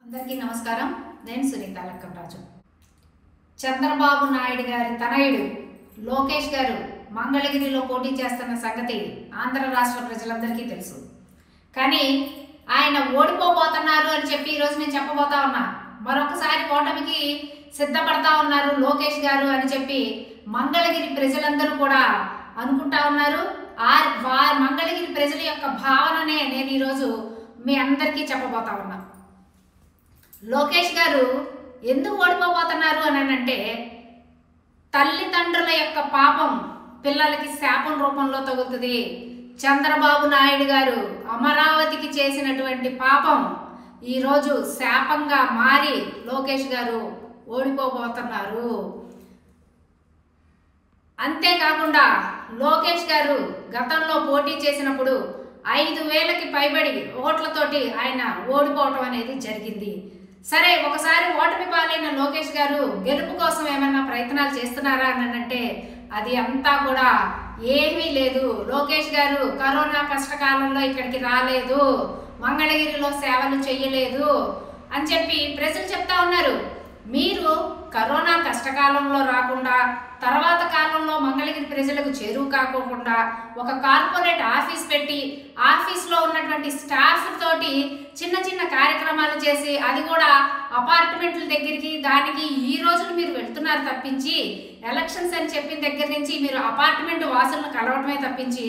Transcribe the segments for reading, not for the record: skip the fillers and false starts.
అందరికీ నమస్కారం. నేను సునీత లక్కరాజు. చంద్రబాబు నాయుడు గారి తనయుడు లోకేష్ గారు మంగళగిరిలో పోటీ చేస్తున్న సంగతి ఆంధ్ర రాష్ట్ర ప్రజలందరికీ తెలుసు. కానీ ఆయన ఓడిపోబోతున్నారు అని చెప్పి ఈరోజు నేను చెప్పబోతా ఉన్నా. మరొకసారి ఓటమికి సిద్ధపడతా ఉన్నారు లోకేష్ గారు అని చెప్పి మంగళగిరి ప్రజలందరూ కూడా అనుకుంటా ఉన్నారు. మంగళగిరి ప్రజల యొక్క భావననే నేను ఈరోజు మీ అందరికీ చెప్పబోతా ఉన్నా. లోకేష్ గారు ఎందుకు ఓడిపోబోతున్నారు అని అంటే, తల్లిదండ్రుల యొక్క పాపం పిల్లలకి శాపం రూపంలో తగులుతుంది. చంద్రబాబు నాయుడు గారు అమరావతికి చేసినటువంటి పాపం ఈరోజు శాపంగా మారి లోకేష్ గారు ఓడిపోబోతున్నారు. అంతేకాకుండా లోకేష్ గారు గతంలో పోటీ చేసినప్పుడు 5,000కి పైబడి ఓట్లతోటి ఆయన ఓడిపోవటం అనేది జరిగింది. సరే, ఒకసారి ఓటమి పాలైన లోకేష్ గారు గెలుపు కోసం ఏమైనా ప్రయత్నాలు చేస్తున్నారా అని అంటే అది అంతా కూడా ఏమీ లేదు. లోకేష్ గారు కరోనా కష్టకాలంలో ఇక్కడికి రాలేదు, మంగళగిరిలో సేవలు చేయలేదు అని చెప్పి ప్రజలు చెప్తా ఉన్నారు. మీరు కరోనా కష్టకాలంలో రాకుండా తర్వాత కాలంలో మంగళగిరి ప్రజలకు చేరువు కాకోకుండా ఒక కార్పొరేట్ ఆఫీస్ పెట్టి ఆఫీస్లో ఉన్నటువంటి స్టాఫ్ తోటి చిన్న చిన్న కార్యక్రమాలు చేసి, అది కూడా అపార్ట్మెంట్ల దగ్గరికి దానికి ఈ రోజులు మీరు వెళ్తున్నారు తప్పించి, ఎలక్షన్స్ అని చెప్పిన దగ్గర నుంచి మీరు అపార్ట్మెంట్ వాసులను కలవటమే తప్పించి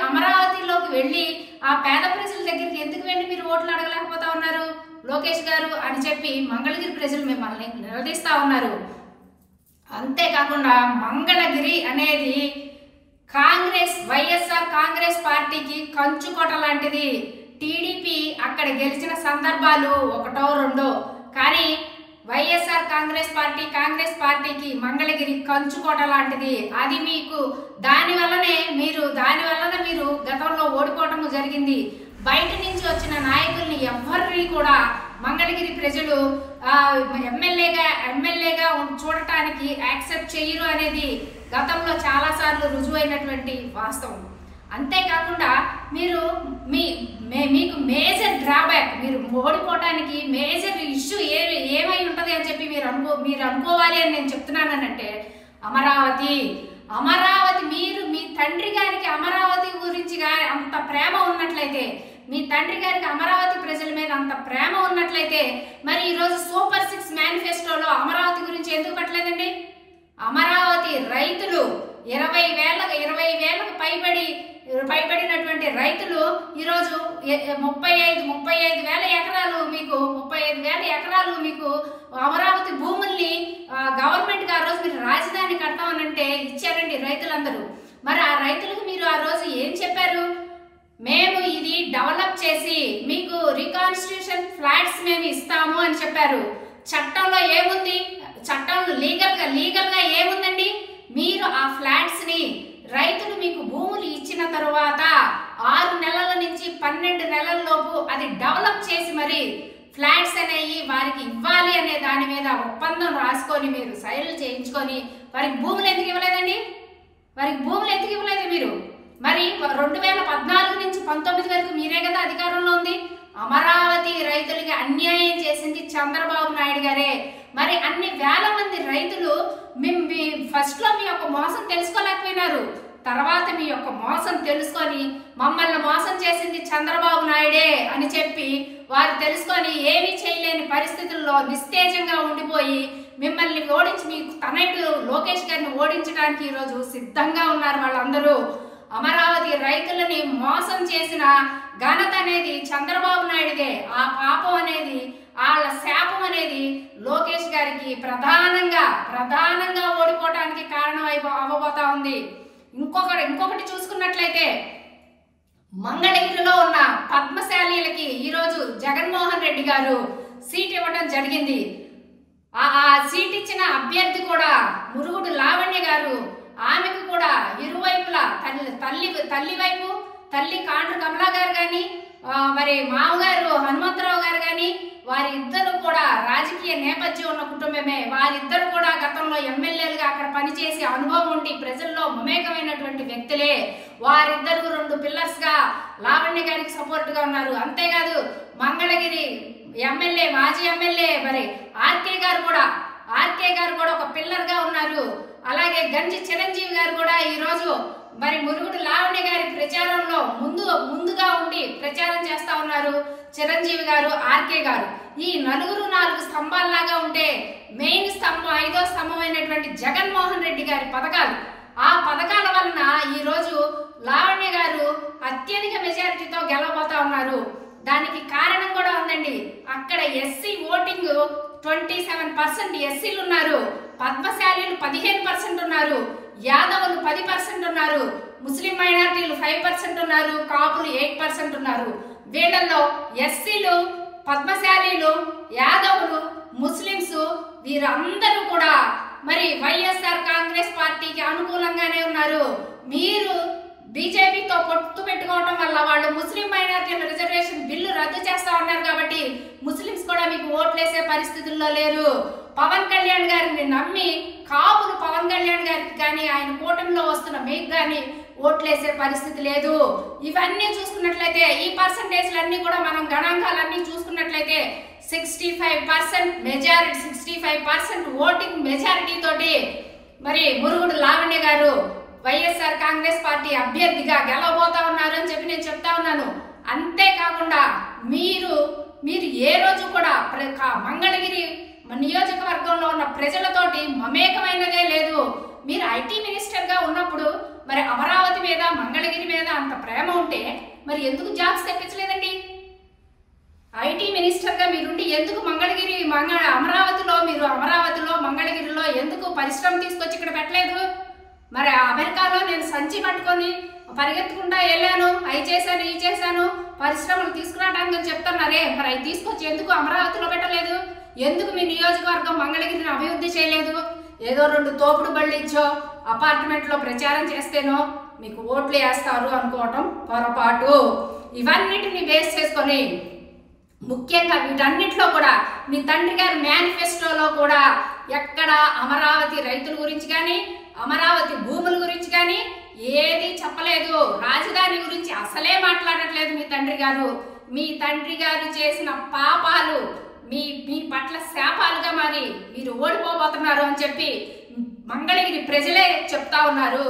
అమరావతిలోకి వెళ్ళి ఆ పేద ప్రజల దగ్గరికి ఎందుకు వెళ్ళి మీరు ఓట్లు అడగలేకపోతా ఉన్నారు లోకేష్ గారు అని చెప్పి మంగళగిరి ప్రజలు మిమ్మల్ని నిలదీస్తా ఉన్నారు. అంతేకాకుండా మంగళగిరి అనేది వైఎస్ఆర్ కాంగ్రెస్ పార్టీకి కంచుకోట లాంటిది. టీడీపీ అక్కడ గెలిచిన సందర్భాలు ఒకటో రెండో, కానీ వైఎస్ఆర్ కాంగ్రెస్ పార్టీకి మంగళగిరి కంచుకోట లాంటిది. అది మీకు దానివల్లనే మీరు గతంలో ఓడిపోవటం జరిగింది. బయట నుంచి వచ్చిన నాయకుల్ని ఎవ్వరిని కూడా మంగళగిరి ప్రజలు ఎమ్మెల్యేగా చూడటానికి యాక్సెప్ట్ చేయరు అనేది గతంలో చాలాసార్లు రుజువైనటువంటి వాస్తవం. అంతేకాకుండా మీకు మేజర్ డ్రాబ్యాక్, మీరు ఓడిపోవటానికి మేజర్ ఇష్యూ ఏమై ఉంటుంది అని చెప్పి మీరు అనుకోవాలి అని నేను చెప్తున్నానంటే అమరావతి మీరు మీ తండ్రి గారికి అమరావతి గురించి అంత ప్రేమ ఉన్నట్లయితే, మీ తండ్రి గారికి అమరావతి ప్రజల మీద అంత ప్రేమ ఉన్నట్లయితే మరి ఈరోజు సూపర్ 6 మేనిఫెస్టోలో అమరావతి గురించి ఎందుకు పెట్టలేదండి? అమరావతి రైతులు 20,000కు పైబడినటువంటి రైతులు ఈరోజు 35,000 ఎకరాలు మీకు అమరావతి భూముల్ని గవర్నమెంట్కి ఆ రోజు మీరు రాజధాని కడతామనంటే ఇచ్చారండి రైతులందరూ. మరి ఆ రైతులకు మీరు ఆ రోజు ఏం చెప్పారు? మేము ఇది డెవలప్ చేసి మీకు రీకాన్స్టిట్యూషన్ ఫ్లాట్స్ మేము ఇస్తాము అని చెప్పారు. చట్టంలో ఏముంది? చట్టంలో లీగల్గా ఏముందండి? మీరు ఆ ఫ్లాట్స్ ని రైతులు మీకు భూములు ఇచ్చిన తరువాత 6 నెలల నుంచి 12 నెలల లోపు అది డెవలప్ చేసి మరి ఫ్లాట్స్ అనేవి వారికి ఇవ్వాలి అనే దాని మీద ఒప్పందం రాసుకొని మీరు సైన్లు చేయించుకొని వారికి భూములు ఎందుకు ఇవ్వలేదండి? మీరు మరి 2014 నుంచి 19 వరకు మీరే కదా అధికారంలో ఉంది. అమరావతి రైతులకి అన్యాయం చేసింది చంద్రబాబు నాయుడు గారే. మరి అన్ని వేల మంది రైతులు ఫస్ట్ లో మీ యొక్క మోసం తెలుసుకోలేకపోయినారు. తర్వాత మీ యొక్క మోసం తెలుసుకొని మమ్మల్ని మోసం చేసింది చంద్రబాబు నాయుడే అని చెప్పి వారు తెలుసుకొని ఏమీ చేయలేని పరిస్థితుల్లో నిస్తేజంగా ఉండిపోయి మిమ్మల్ని ఓడించి, మీకు తనయుడు లోకేష్ గారిని ఓడించడానికి ఈరోజు సిద్ధంగా ఉన్నారు వాళ్ళందరూ. అమరావతి రైతులని మోసం చేసిన ఘనత అనేది చంద్రబాబు నాయుడుదే. ఆ పాపం అనేది, వాళ్ళ శాపం అనేది లోకేష్ గారికి ప్రధానంగా ఓడిపోవటానికి కారణం అవ్వబోతా ఉంది. ఇంకొకటి చూసుకున్నట్లయితే మంగళగిరిలో ఉన్న పద్మశాలీలకి ఈరోజు జగన్మోహన్ రెడ్డి గారు సీట్ ఇవ్వడం జరిగింది. ఆ సీట్ ఇచ్చిన అభ్యర్థి కూడా మురుగుడు లావణ్య గారు. ఆమెకు కూడా ఇరువైపులా తల్లి వైపు తల్లి కాండ్రు కమలా గారు కానీ, మరి మామగారు హనుమంతరావు గారు కానీ, వారిద్దరు కూడా రాజకీయ నేపథ్యం ఉన్న కుటుంబమే. వారిద్దరు కూడా గతంలో ఎమ్మెల్యేలుగా అక్కడ పనిచేసి అనుభవం ఉండి ప్రజల్లో మమేకమైనటువంటి వ్యక్తులే. వారిద్దరు 2 పిల్లర్స్ గా లావణ్య గారికి సపోర్ట్ గా ఉన్నారు. అంతేకాదు ఎమ్మెల్యే, మాజీ ఎమ్మెల్యే మరి ఆర్కే గారు కూడా ఒక పిల్లర్ గా ఉన్నారు. అలాగే గంజి చిరంజీవి గారు కూడా ఈరోజు మరి మురుగుడు లావణ్య గారి ప్రచారంలో ముందుగా ఉండి ప్రచారం చేస్తా ఉన్నారు. చిరంజీవి గారు, ఆర్కే గారు ఈ నలుగురు 4 స్తంభాల్లాగా ఉంటే మెయిన్ స్తంభం, 5వ స్తంభం అయినటువంటి జగన్మోహన్ రెడ్డి గారి పథకాలు, ఆ పథకాల వలన ఈరోజు లావణ్య గారు అత్యధిక మెజారిటీతో గెలవబోతా ఉన్నారు. దానికి కారణం కూడా ఉందండి. అక్కడ ఎస్సీ ఓటింగ్ 27% ఎస్సీలు ఉన్నారు, పద్మశాలీలు 15% ఉన్నారు, యాదవులు 10% ఉన్నారు, ముస్లిం మైనారిటీలు 5% ఉన్నారు, కాపులు 8% ఉన్నారు. వీళ్ళల్లో ఎస్సీలు, పద్మశాలీలు, యాదవులు, ముస్లింస్ వీరందరూ కూడా మరి వైఎస్ఆర్ కాంగ్రెస్ పార్టీకి అనుకూలంగానే ఉన్నారు. మీరు బీజేపీతో పొత్తు పెట్టుకోవడం వల్ల వాళ్ళు ముస్లిం మైనారిటీల రిజర్వేషన్ బిల్లు రద్దు చేస్తా ఉన్నారు కాబట్టి ముస్లింస్ కూడా మీకు ఓట్లేసే పరిస్థితుల్లో లేరు. పవన్ కళ్యాణ్ గారిని నమ్మి కాపులు పవన్ కళ్యాణ్ గారికి కానీ ఆయన కూటమిలో వస్తున్న మీకు కానీ ఓట్లేసే పరిస్థితి లేదు. ఇవన్నీ చూసుకున్నట్లయితే ఈ పర్సంటేజ్లన్నీ కూడా మనం గణాంకాలన్నీ చూసుకున్నట్లయితే 65% మెజారిటీ, 65% ఓటింగ్ మెజారిటీ తోటి మరి మురుగుడు లావణ్య గారు వైఎస్ఆర్ కాంగ్రెస్ పార్టీ అభ్యర్థిగా గెలవబోతా ఉన్నారు అని చెప్పి నేను చెప్తా ఉన్నాను. అంతేకాకుండా మీరు ఏ రోజు కూడా మంగళగిరి నియోజకవర్గంలో ఉన్న ప్రజలతోటి మమేకమైనదే లేదు. మీరు ఐటీ మినిస్టర్ గా ఉన్నప్పుడు మరి అమరావతి మీద, మంగళగిరి మీద అంత ప్రేమ ఉంటే మరి ఎందుకు జాబ్స్ తెప్పించలేదండి? ఐటీ మినిస్టర్ గా మీరుండి ఎందుకు అమరావతిలో మంగళగిరిలో ఎందుకు పరిశ్రమ తీసుకొచ్చి ఇక్కడ పెట్టలేదు? మరి అమెరికాలో నేను సంచి పట్టుకొని పరిగెత్తుకుంటా వెళ్ళాను, అవి చేశాను, ఈ చేశాను, పరిశ్రమలు తీసుకురావడానికి చెప్తున్నారే, మరి అవి తీసుకొచ్చి ఎందుకు అమరావతిలో పెట్టలేదు? ఎందుకు మీ నియోజకవర్గం మంగళగిరిని అభివృద్ధి చేయలేదు? ఏదో 2 తోపుడు బళ్ళు ఇచ్చో, అపార్ట్మెంట్లో ప్రచారం చేస్తేనో మీకు ఓట్లు వేస్తారు అనుకోవటం పొరపాటు. ఇవన్నిటిని బేస్ చేసుకొని ముఖ్యంగా వీటన్నిటిలో కూడా మీ తండ్రి గారి మేనిఫెస్టోలో కూడా ఎక్కడ అమరావతి రైతుల గురించి కానీ, అమరావతి భూముల గురించి కానీ ఏది చెప్పలేదు. రాజధాని గురించి అసలే మాట్లాడట్లేదు మీ తండ్రి గారు. మీ తండ్రి గారు చేసిన పాపాలు మీ పట్ల శాపాలుగా మరి మీరు ఓడిపోబోతున్నారు అని చెప్పి మంగళగిరి ప్రజలే చెప్తా ఉన్నారు.